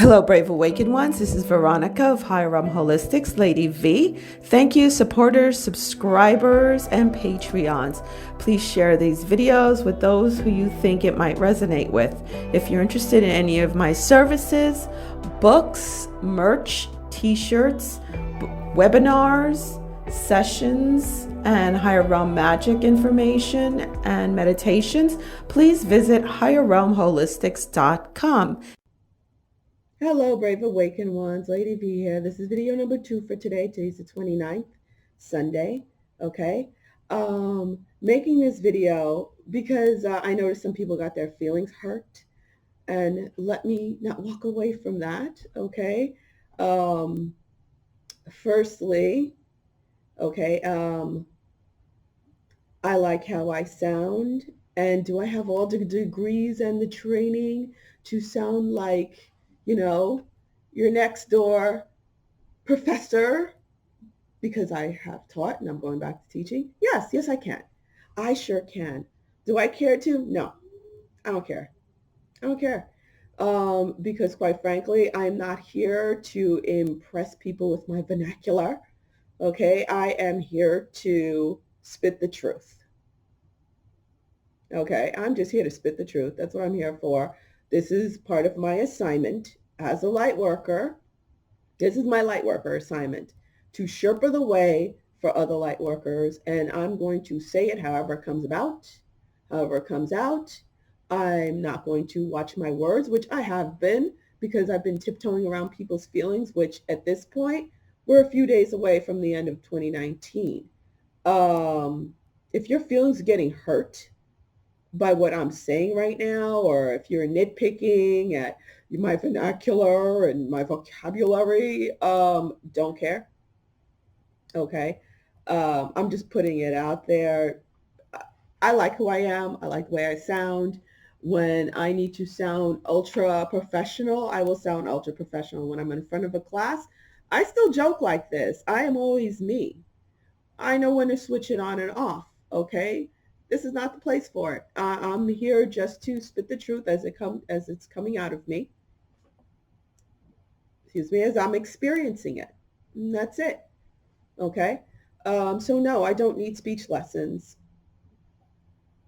Hello, Brave Awakened Ones. This is Veronica of Higher Realm Holistics, Lady V. Thank you, supporters, subscribers, and Patreons. Please share these videos with those who you think it might resonate with. If you're interested in any of my services, books, merch, t-shirts, webinars, sessions, and higher realm magic information and meditations, please visit higherrealmholistics.com. Hello, Brave Awakened Ones. Lady V here. This is video number 2 for today. Today's the 29th, Sunday. Okay. Making this video because I noticed some people got their feelings hurt, and let me not walk away from that. Okay. Firstly, okay, I like how I sound, and do I have all the degrees and the training to sound like, your next door professor, because I have taught and I'm going back to teaching? Yes, I can. I sure can. Do I care to? No, I don't care. I don't care. Because quite frankly, I'm not here to impress people with my vernacular. Okay, I am here to spit the truth. Okay, I'm just here to spit the truth. That's what I'm here for. This is part of my assignment as a light worker. This is my light worker assignment, to Sherpa the way for other light workers. And I'm going to say it however it comes about, however it comes out. I'm not going to watch my words, which I have been, because I've been tiptoeing around people's feelings, which at this point, we're a few days away from the end of 2019. If your feelings are getting hurt by what I'm saying right now, or if you're nitpicking at my vernacular and my vocabulary, don't care. Okay. I'm just putting it out there. I like who I am. I like the way I sound. When I need to sound ultra professional, I will sound ultra professional. When I'm in front of a class, I still joke like this. I am always me. I know when to switch it on and off. Okay. This is not the place for it. I'm here just to spit the truth as it's coming out of me. Excuse me, as I'm experiencing it. And that's it. Okay. So no, I don't need speech lessons.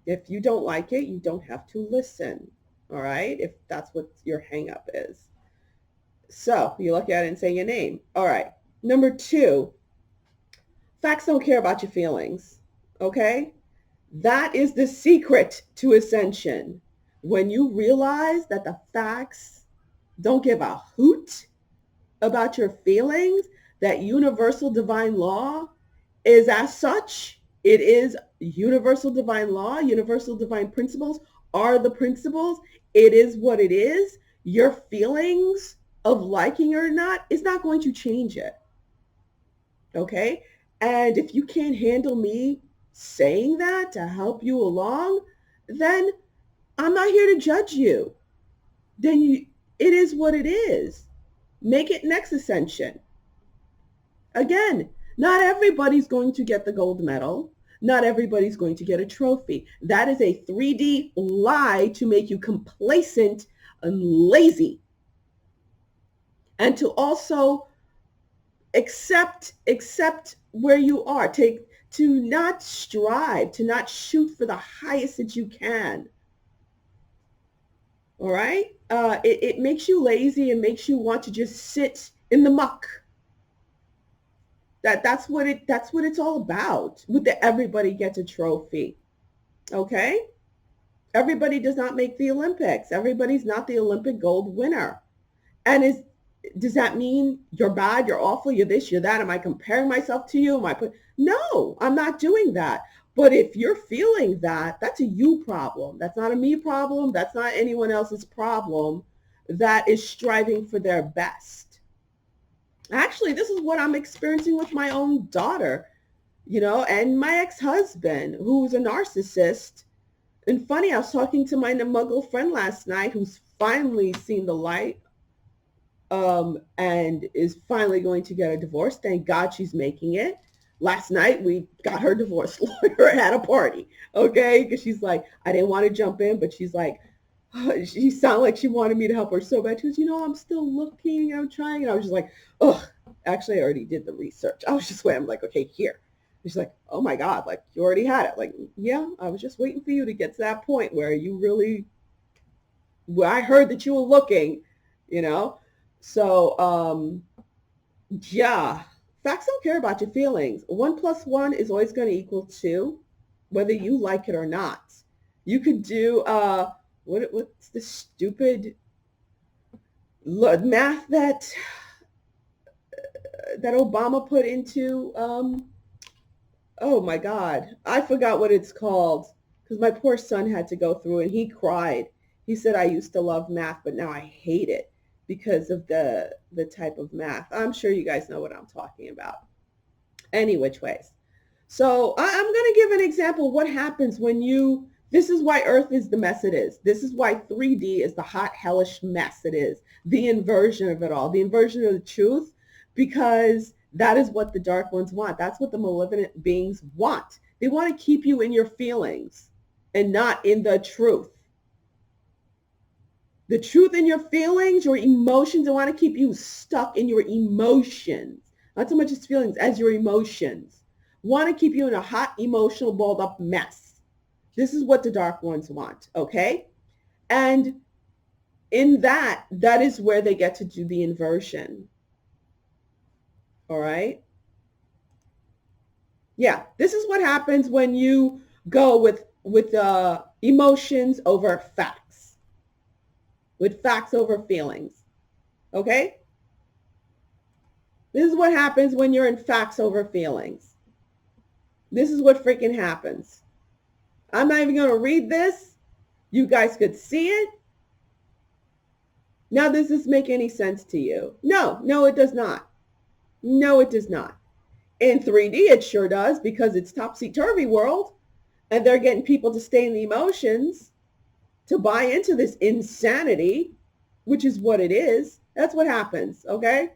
If you don't like it, you don't have to listen. All right. If that's what your hang up is. So you look at it and say your name. All right. Number 2, facts don't care about your feelings. Okay. That is the secret to ascension. When you realize that the facts don't give a hoot about your feelings, that universal divine law is as such. It is universal divine law. Universal divine principles are the principles. It is what it is. Your feelings of liking or not is not going to change it. Okay? And if you can't handle me saying that to help you along, then I'm not here to judge you. Then it is what it is. Make it next ascension. Again, not everybody's going to get the gold medal. Not everybody's going to get a trophy. That is a 3D lie to make you complacent and lazy. And to also accept where you are. To not strive, to not shoot for the highest that you can. All right? It makes you lazy and makes you want to just sit in the muck. That's what it's all about. With the everybody gets a trophy. Okay? Everybody does not make the Olympics. Everybody's not the Olympic gold winner. And does that mean you're bad, you're awful, you're this, you're that? Am I comparing myself to you? No, I'm not doing that. But if you're feeling that, that's a you problem. That's not a me problem. That's not anyone else's problem that is striving for their best. Actually, this is what I'm experiencing with my own daughter, and my ex-husband, who's a narcissist. And funny, I was talking to my muggle friend last night who's finally seen the light, and is finally going to get a divorce. Thank God she's making it. Last night, we got her divorce lawyer at a party, okay? Because she's like, I didn't want to jump in, but she's like, She sounded like she wanted me to help her so bad. She goes, I'm still looking, I'm trying. And I was just like, ugh, actually, I already did the research. I was just waiting. I'm like, okay, here. She's like, oh my God, like you already had it. Like, yeah, I was just waiting for you to get to that point where you really, where I heard that you were looking, you know? So, yeah, facts don't care about your feelings. 1 plus 1 is always going to equal 2, whether you like it or not. You could do, what's the stupid math that Obama put into, oh my God, I forgot what it's called because my poor son had to go through and he cried. He said, I used to love math, but now I hate it because of the type of math. I'm sure you guys know what I'm talking about. Any which ways. So I'm going to give an example of what happens when this is why Earth is the mess it is. This is why 3D is the hot, hellish mess it is. The inversion of it all, the inversion of the truth, because that is what the dark ones want. That's what the malevolent beings want. They want to keep you in your feelings and not in the truth. The truth in your feelings, your emotions, they want to keep you stuck in your emotions. Not so much as feelings as your emotions. Want to keep you in a hot, emotional, balled up mess. This is what the dark ones want, okay? And in that is where they get to do the inversion. All right? Yeah, this is what happens when you go with emotions over facts. With facts over feelings. Okay? This is what happens when you're in facts over feelings. This is what freaking happens. I'm not even going to read this. You guys could see it. Now, does this make any sense to you? No, it does not. No, it does not. In 3D, it sure does because it's topsy-turvy world and they're getting people to stay in the emotions, to buy into this insanity, which is what it is. That's what happens, okay?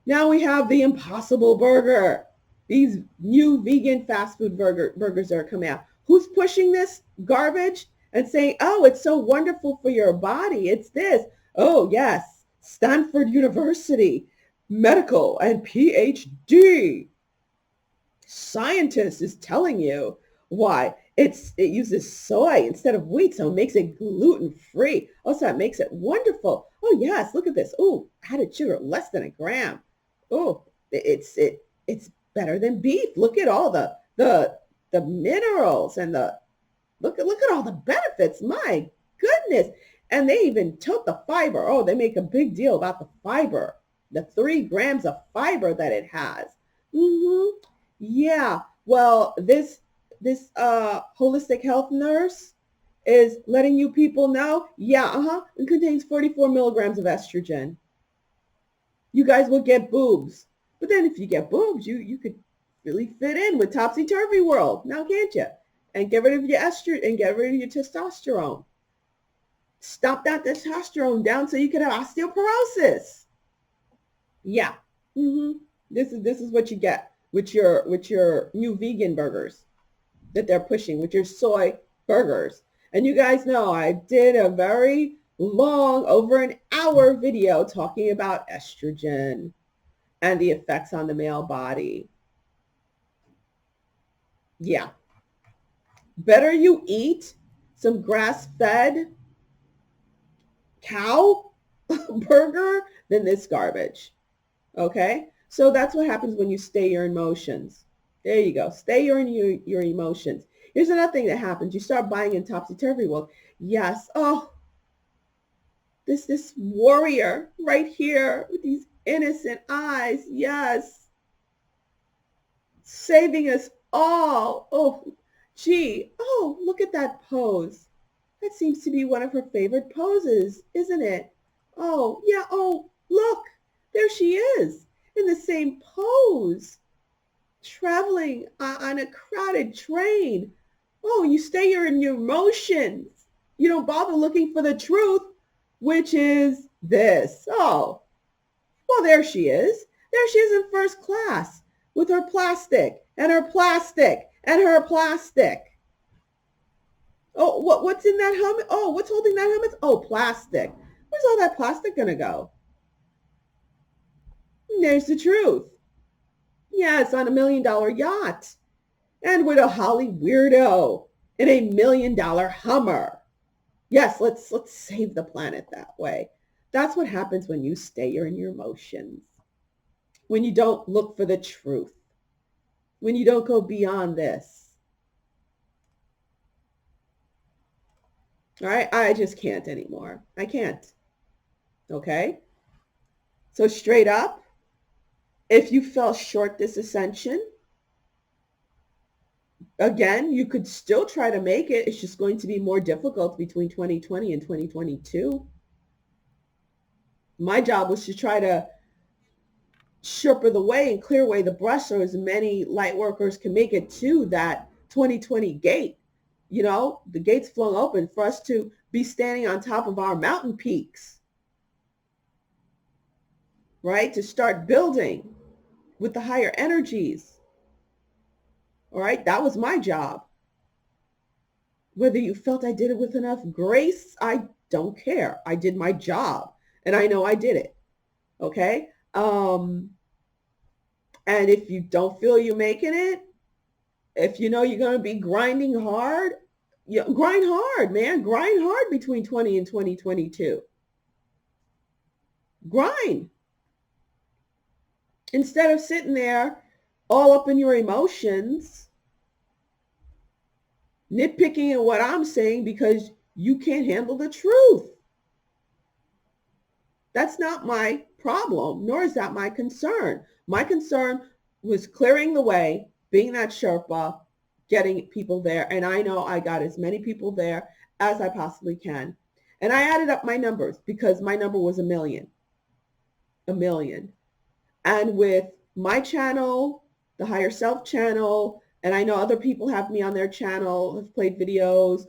Now we have the Impossible Burger. These new vegan fast food burgers are coming out. Who's pushing this garbage and saying, oh, it's so wonderful for your body. It's this. Oh, yes. Stanford University, medical and PhD scientist is telling you why. It uses soy instead of wheat, so it makes it gluten-free. Also, it makes it wonderful. Oh, yes, look at this. Oh, added sugar, less than a gram. Oh, it's better than beef. Look at all the minerals and look at all the benefits. My goodness. And they even took the fiber. Oh, they make a big deal about the fiber, the 3 grams of fiber that it has. Mm-hmm. Yeah. Well, this holistic health nurse is letting you people know, yeah, it contains 44 milligrams of estrogen. You guys will get boobs. But then if you get boobs, you could really fit in with topsy-turvy world. Now, can't you? And get rid of your estrogen and get rid of your testosterone. Stop that testosterone down so you can have osteoporosis. Yeah. Mm-hmm. This is what you get with your new vegan burgers that they're pushing, with your soy burgers. And you guys know I did a very long, over an hour video talking about estrogen and the effects on the male body. Yeah. Better you eat some grass-fed cow burger than this garbage. Okay? So that's what happens when you stay your emotions. There you go. Stay your emotions. Here's another thing that happens. You start buying in topsy-turvy world. Yes. Oh, this warrior right here with these innocent eyes. Yes. Saving us all. Oh, gee. Oh, look at that pose. That seems to be one of her favorite poses, isn't it? Oh, yeah. Oh, look. There she is in the same pose, traveling on a crowded train. Oh, you stay here in your emotions. You don't bother looking for the truth, which is this. Oh, well, there she is. There she is in first class with her plastic and her plastic and her plastic. Oh, what's in that helmet? Oh, what's holding that helmet? Oh, plastic. Where's all that plastic going to go? And there's the truth. Yeah, it's on $1 million yacht and with a Holly weirdo in a $1 million Hummer. Yes, let's save the planet that way. That's what happens when you stay in your emotions. When you don't look for the truth. When you don't go beyond this. All right, I just can't anymore. I can't. Okay? So straight up, if you fell short this ascension, again, you could still try to make it. It's just going to be more difficult between 2020 and 2022. My job was to try to sherpa the way and clear away the brush so as many light workers can make it to that 2020 gate. You know, the gates flung open for us to be standing on top of our mountain peaks, right? To start building with the higher energies. All right, that was my job. Whether you felt I did it with enough grace, I don't care. I did my job and I know I did it. Okay? And if you don't feel you're making it, if you know you're going to be grinding hard, grind hard, man. Grind hard between 20 and 2022. Grind. Instead of sitting there all up in your emotions, nitpicking at what I'm saying because you can't handle the truth. That's not my problem, nor is that my concern. My concern was clearing the way, being that Sherpa, getting people there. And I know I got as many people there as I possibly can. And I added up my numbers because my number was 1 million. 1 million. And with my channel, the Higher Self channel, and I know other people have me on their channel, have played videos.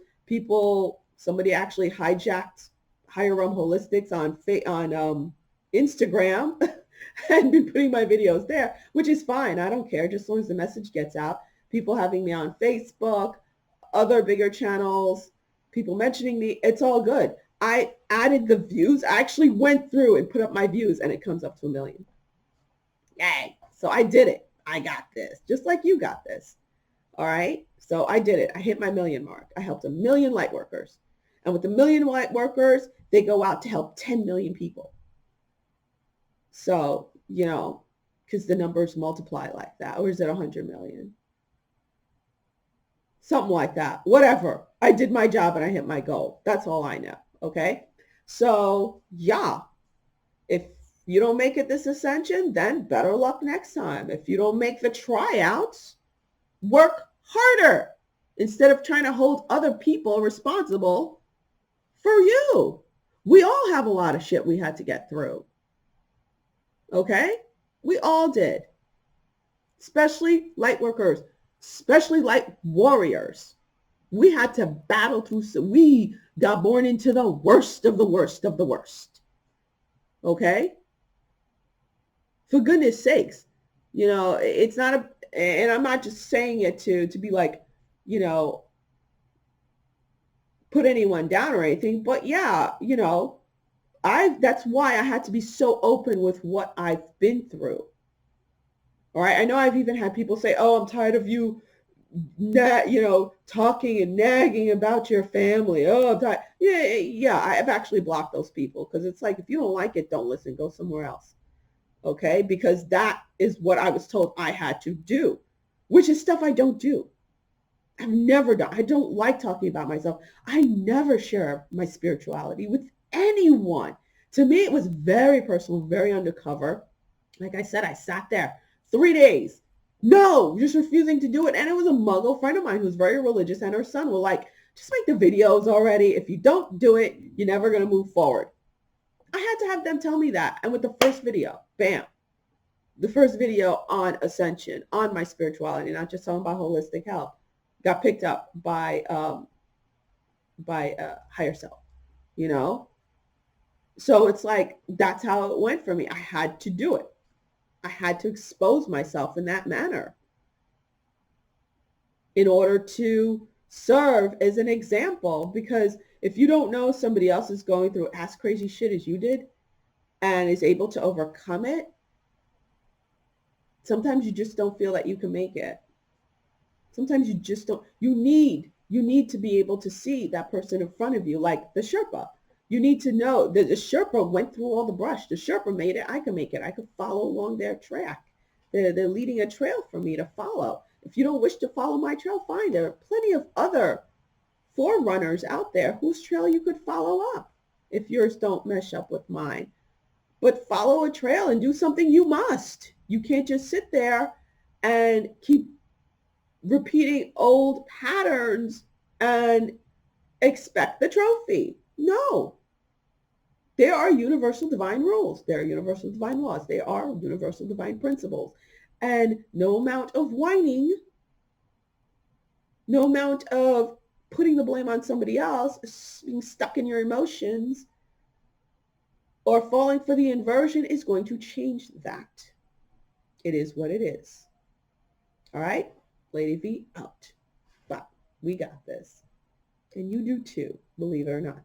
Somebody actually hijacked Higher Realm Holistics on Instagram and been putting my videos there, which is fine. I don't care, just as long as the message gets out. People having me on Facebook, other bigger channels, people mentioning me, it's all good. I added the views. I actually went through and put up my views and it comes up to 1 million. Yay. So I did it. I got this, just like you got this. All right. So I did it. I hit my 1 million mark. I helped 1 million light workers. And with the 1 million light workers, they go out to help 10 million people. So, because the numbers multiply like that. Or is it 100 million? Something like that. Whatever. I did my job and I hit my goal. That's all I know. Okay. So yeah, if you don't make it this ascension, then better luck next time. If you don't make the tryouts, work harder instead of trying to hold other people responsible for you. We all have a lot of shit we had to get through. Okay? We all did. Especially light workers, especially light warriors. We had to battle through. So we got born into the worst of the worst of the worst. Okay? For goodness sakes, it's not and I'm not just saying it to be like, put anyone down or anything, but yeah, that's why I had to be so open with what I've been through. All right. I know I've even had people say, oh, I'm tired of you, talking and nagging about your family. Oh, I'm tired. Yeah. I've actually blocked those people because it's like, if you don't like it, don't listen, go somewhere else. Okay. Because that is what I was told I had to do, which is stuff I don't do. I've never done. I don't like talking about myself. I never share my spirituality with anyone. To me, it was very personal, very undercover. Like I said, I sat there 3 days. No, just refusing to do it. And it was a Muggle friend of mine who's very religious, and her son were like, just make the videos already. If you don't do it, you're never going to move forward. I had to have them tell me that. And with the first video, bam, the first video on Ascension, on my spirituality, not just talking about holistic health, got picked up by Higher Self, So it's like, that's how it went for me. I had to do it. I had to expose myself in that manner in order to serve as an example, because if you don't know somebody else is going through as crazy shit as you did and is able to overcome it, sometimes you just don't feel that you can make it. Sometimes you just don't. You need to be able to see that person in front of you, like the Sherpa. You need to know that the Sherpa went through all the brush. The Sherpa made it. I can make it. I can follow along their track. They're leading a trail for me to follow. If you don't wish to follow my trail, fine. There are plenty of other forerunners out there whose trail you could follow up if yours don't mesh up with mine. But follow a trail and do something you must. You can't just sit there and keep repeating old patterns and expect the trophy. No. There are universal divine rules. There are universal divine laws. There are universal divine principles. And no amount of whining, no amount of putting the blame on somebody else, being stuck in your emotions, or falling for the inversion is going to change that. It is what it is. All right? Lady V out. But we got this. And you do too, believe it or not.